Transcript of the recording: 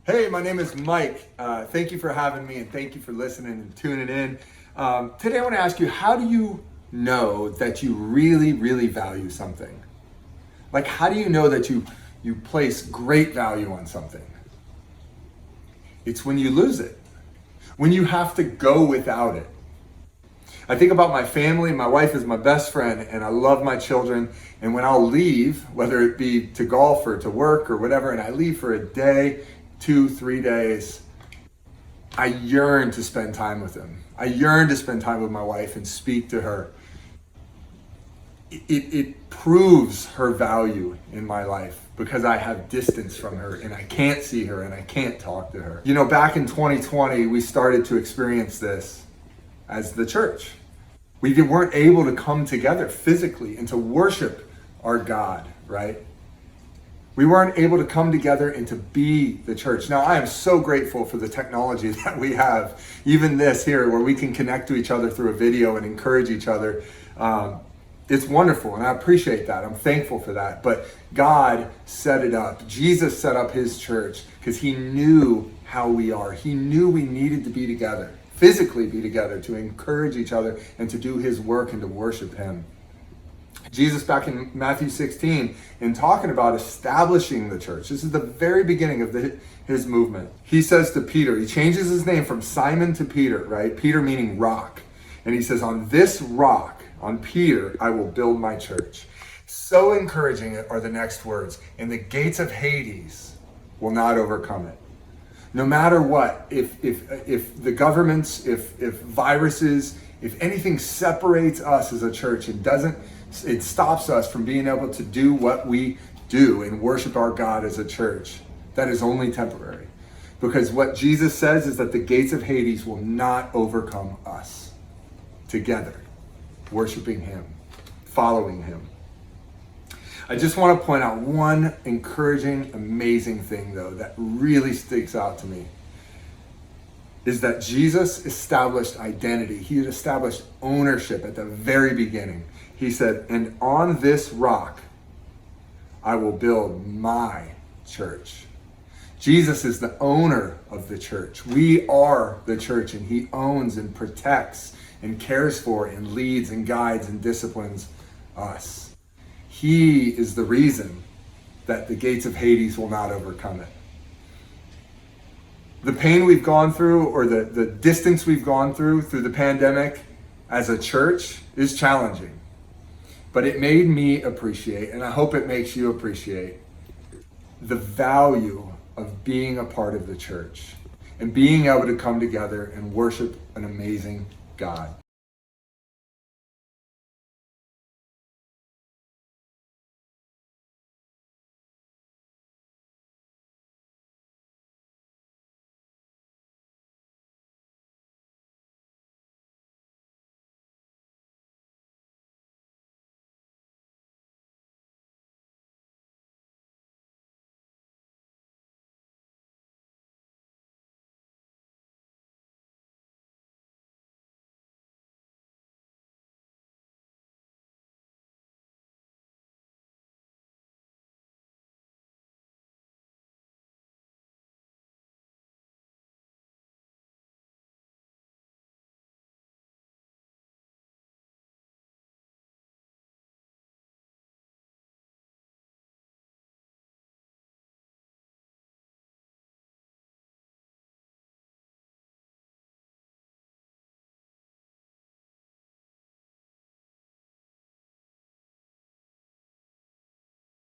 Hey, my name is Mike. Thank you for having me and thank you for listening and tuning in. Today I want to ask you, how do you know that you really, really value something? Like, how do you know that you place great value on something? It's when you lose it, when you have to go without it. I think about my family. My wife is my best friend and I love my children. And when I'll leave, whether it be to golf or to work or whatever, and I leave for a day, 2, 3 days, I yearn to spend time with them. I yearn to spend time with my wife and speak to her. It proves her value in my life because I have distance from her and I can't see her and I can't talk to her. You know, back in 2020, we started to experience this as the church. We weren't able to come together physically and to worship our God, right? We weren't able to come together and to be the church. Now, I am so grateful for the technology that we have, even this here, where we can connect to each other through a video and encourage each other. It's wonderful, and I appreciate that. I'm thankful for that. But God set it up. Jesus set up his church because he knew how we are. He knew we needed to be together, physically be together, to encourage each other and to do his work and to worship him. Jesus, back in Matthew 16, in talking about establishing the church, this is the very beginning of his movement. He says to Peter, he changes his name from Simon to Peter, right? Peter meaning rock. And he says, on this rock, on Peter, I will build my church. So encouraging are the next words. And the gates of Hades will not overcome it. No matter what, if the governments, if viruses, if anything separates us as a church and it stops us from being able to do what we do and worship our God as a church, that is only temporary. Because what Jesus says is that the gates of Hades will not overcome us together, worshiping him, following him. I just want to point out one encouraging, amazing thing, though, that really sticks out to me, is that Jesus established identity. He had established ownership at the very beginning. He said, and on this rock, I will build my church. Jesus is the owner of the church. We are the church, and he owns and protects and cares for and leads and guides and disciplines us. He is the reason that the gates of Hades will not overcome it. The pain we've gone through, or the distance we've gone through the pandemic as a church, is challenging. But it made me appreciate, and I hope it makes you appreciate, the value of being a part of the church and being able to come together and worship an amazing God.